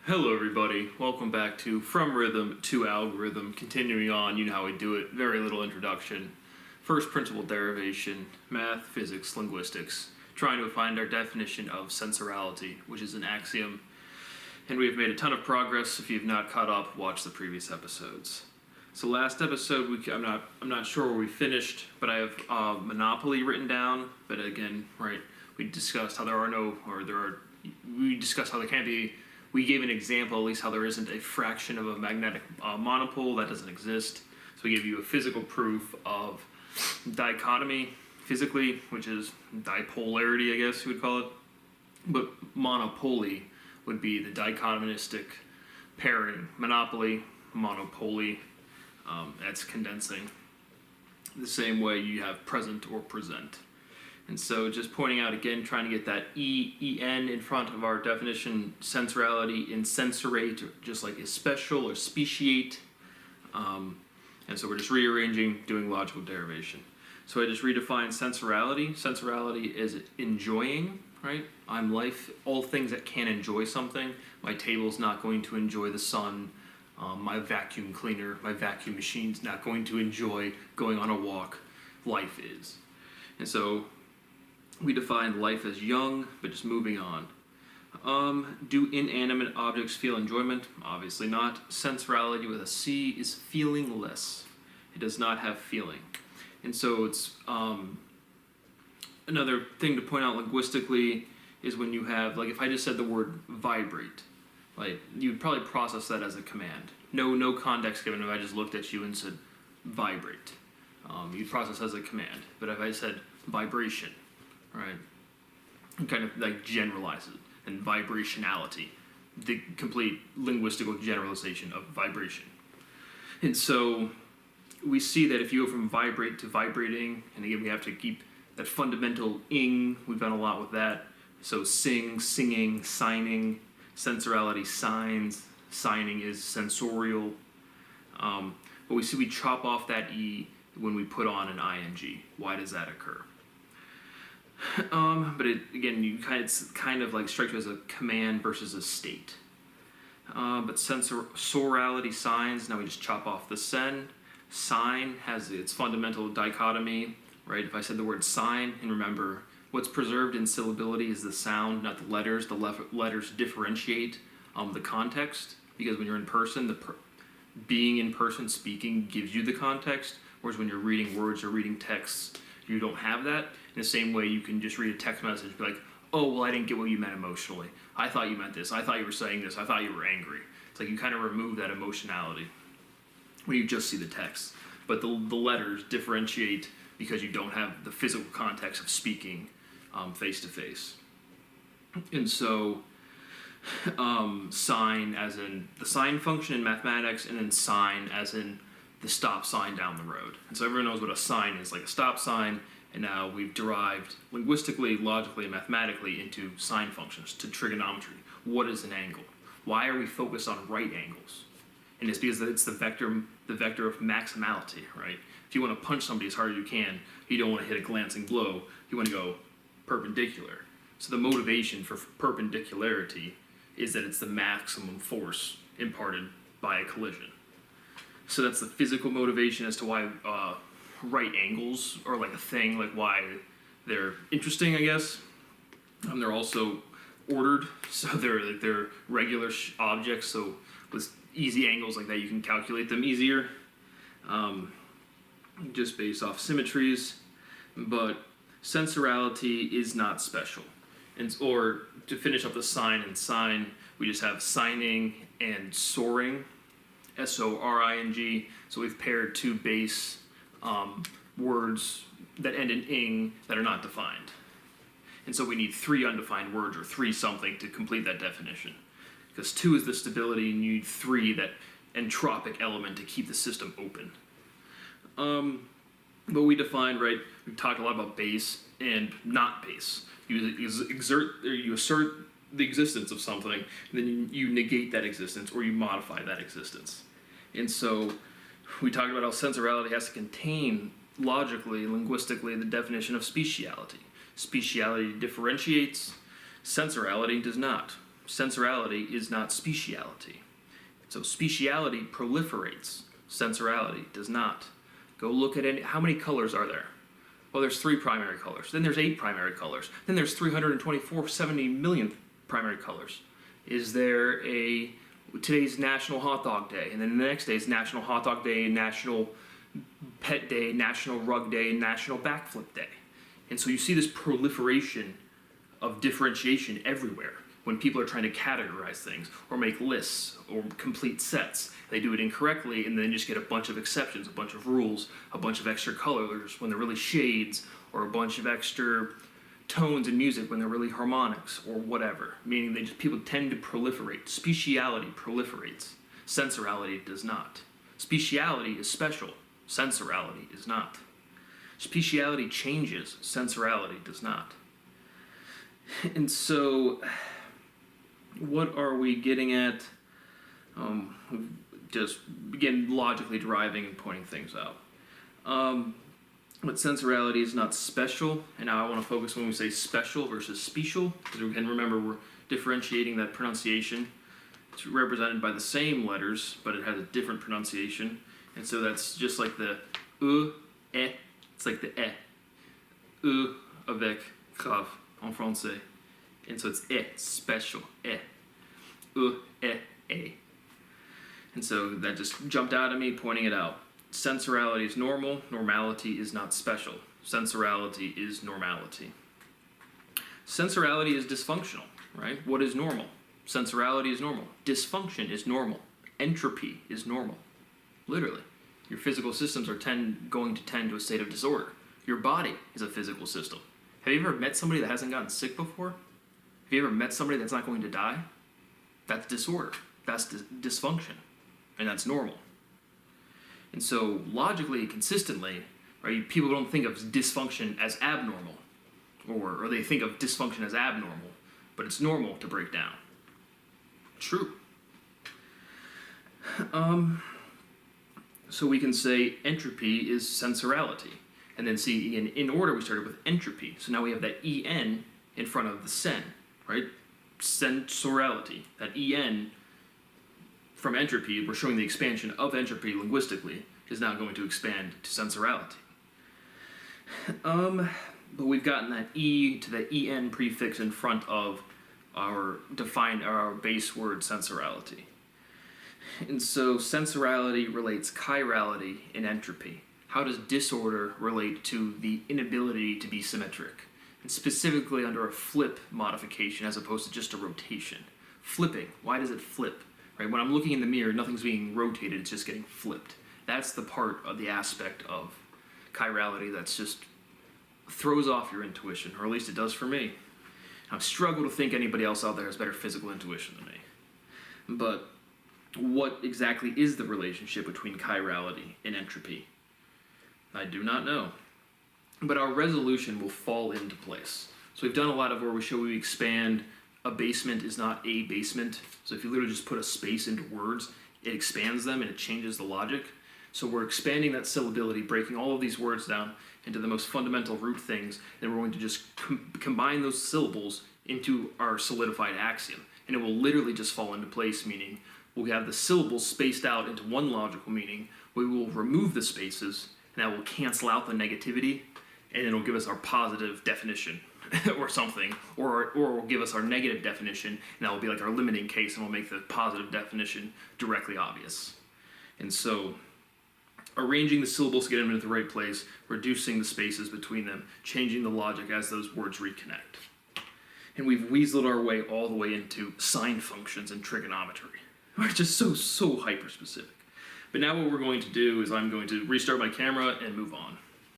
Hello everybody, welcome back to From Rhythm to Algorithm. Continuing on, you know how we do it, very little introduction. First principle derivation, math, physics, linguistics. Trying to find our definition of sensorality, which is an axiom. And we have made a ton of progress. If you've not caught up, watch the previous episodes. So last episode, I'm not sure where we finished, but I have monopoly written down. But again, right, we discussed how we discussed how there can't be. We gave an example, at least how there isn't a fraction of a magnetic monopole. That doesn't exist. So we gave you a physical proof of dichotomy physically, which is dipolarity, I guess you would call it. But monopoly would be the dichotomistic pairing. Monopoly, monopoly, that's condensing. The same way you have present or present. And so just pointing out again, trying to get that en in front of our definition, sensorality in sensorate, just like is special or speciate. And so we're just rearranging, doing logical derivation. So I just redefined sensorality. Sensorality is enjoying, right? I'm life, all things that can enjoy something. My table's not going to enjoy the sun. My vacuum cleaner, my vacuum machine's not going to enjoy going on a walk. Life is. And so we define life as young, but just moving on. Do inanimate objects feel enjoyment? Obviously not. Sensorality with a C is feelingless. It does not have feeling. And so it's another thing to point out linguistically is when you have, like if I just said the word vibrate, like you'd probably process that as a command. No context given if I just looked at you and said vibrate. You'd process as a command. But if I said vibration, right, and kind of like generalize it, and vibrationality, the complete linguistical generalization of vibration. And so we see that if you go from vibrate to vibrating, and again we have to keep that fundamental ing, we've done a lot with that. So sing, singing, signing, sensorality, signs, signing is sensorial. But we see we chop off that E when we put on an ing. Why does that occur? But it's kind of like strikes you as a command versus a state. But sensorality signs, now we just chop off the sen. Sign has its fundamental dichotomy, right? If I said the word sign, and remember, what's preserved in syllability is the sound, not the letters. The letters differentiate the context, because when you're in person, being in person, speaking, gives you the context, whereas when you're reading words or reading texts, you don't have that. In the same way, you can just read a text message and be like, oh, well, I didn't get what you meant emotionally. I thought you meant this. I thought you were saying this. I thought you were angry. It's like you kind of remove that emotionality when you just see the text. But the letters differentiate because you don't have the physical context of speaking face to face. And so sign as in the sign function in mathematics, and then sign as in the stop sign down the road. And so everyone knows what a sign is, like a stop sign, and now we've derived linguistically, logically, and mathematically into sign functions, to trigonometry. What is an angle? Why are we focused on right angles? And it's because it's the vector of maximality, right? If you want to punch somebody as hard as you can, you don't want to hit a glancing blow, you want to go perpendicular. So the motivation for perpendicularity is that it's the maximum force imparted by a collision. So that's the physical motivation as to why right angles are like a thing, like why they're interesting, I guess. They're also ordered, so they're regular objects. So with easy angles like that, you can calculate them easier, just based off symmetries. But sensorality is not special. Or to finish up the sign and sign, we just have signing and soaring. S-O-R-I-N-G. So we've paired two base words that end in ing that are not defined. And so we need three undefined words or three something to complete that definition. Because two is the stability, and you need three, that entropic element to keep the system open. But we defined, right, we've talked a lot about base and not base. You assert the existence of something, and then you negate that existence, or you modify that existence. And so we talked about how sensorality has to contain, logically, linguistically, the definition of speciality. Speciality differentiates, sensorality does not. sensorality is not speciality. So speciality proliferates, sensorality does not. Go look at how many colors are there? Well, there's 3 primary colors. Then there's 8 primary colors. Then there's 70 million primary colors. Is there today's National Hot Dog Day, and then the next day is National Hot Dog Day, National Pet Day, National Rug Day, and National Backflip Day. And so you see this proliferation of differentiation everywhere when people are trying to categorize things or make lists or complete sets. They do it incorrectly and then just get a bunch of exceptions, a bunch of rules, a bunch of extra colors when they're really shades, or a bunch of extra tones in music when they're really harmonics or whatever. Meaning people tend to proliferate. Speciality proliferates. Sensorality does not. Speciality is special. Sensorality is not. Speciality changes. Sensorality does not. And so, what are we getting at? Just begin logically deriving and pointing things out. But sensorality is not special, and now I want to focus when we say special versus special, because we can remember we're differentiating that pronunciation. It's represented by the same letters, but it has a different pronunciation, and so that's just like the eh, it's like the avec grave en français, and so it's special, eh. And so that just jumped out at me, pointing it out. Sensorality is normal, normality is not special. Sensorality is normality. Sensorality is dysfunctional, right? What is normal? Sensorality is normal. Dysfunction is normal. Entropy is normal. Literally. Your physical systems are going to tend to a state of disorder. Your body is a physical system. Have you ever met somebody that hasn't gotten sick before? Have you ever met somebody that's not going to die? That's disorder. That's dysfunction. And that's normal. And so, logically, consistently, right, people don't think of dysfunction as abnormal, or they think of dysfunction as abnormal, but it's normal to break down. True. So we can say entropy is sensorality, and then see, in order we started with entropy, so now we have that en in front of the sen, right? Sensorality, that en from entropy, we're showing the expansion of entropy linguistically, is now going to expand to sensorality. But we've gotten that e to the en prefix in front of our base word sensorality. And so sensorality relates chirality and entropy. How does disorder relate to the inability to be symmetric? And specifically under a flip modification as opposed to just a rotation. Flipping, why does it flip? Right? When I'm looking in the mirror, nothing's being rotated, it's just getting flipped. That's the part of the aspect of chirality that's just throws off your intuition, or at least it does for me. I struggle to think anybody else out there has better physical intuition than me. But what exactly is the relationship between chirality and entropy? I do not know. But our resolution will fall into place. So we've done a lot of where we expand. A basement is not a basement. So if you literally just put a space into words, it expands them and it changes the logic. So we're expanding that syllability, breaking all of these words down into the most fundamental root things, and we're going to just combine those syllables into our solidified axiom. And it will literally just fall into place, meaning we'll have the syllables spaced out into one logical meaning. We will remove the spaces, and that will cancel out the negativity, and it'll give us our positive definition. Or something, or will give us our negative definition, and that will be like our limiting case, and we'll make the positive definition directly obvious. And so, arranging the syllables to get them into the right place, reducing the spaces between them, changing the logic as those words reconnect. And we've weaseled our way all the way into sine functions and trigonometry, which is so hyper-specific. But now what we're going to do is I'm going to restart my camera and move on.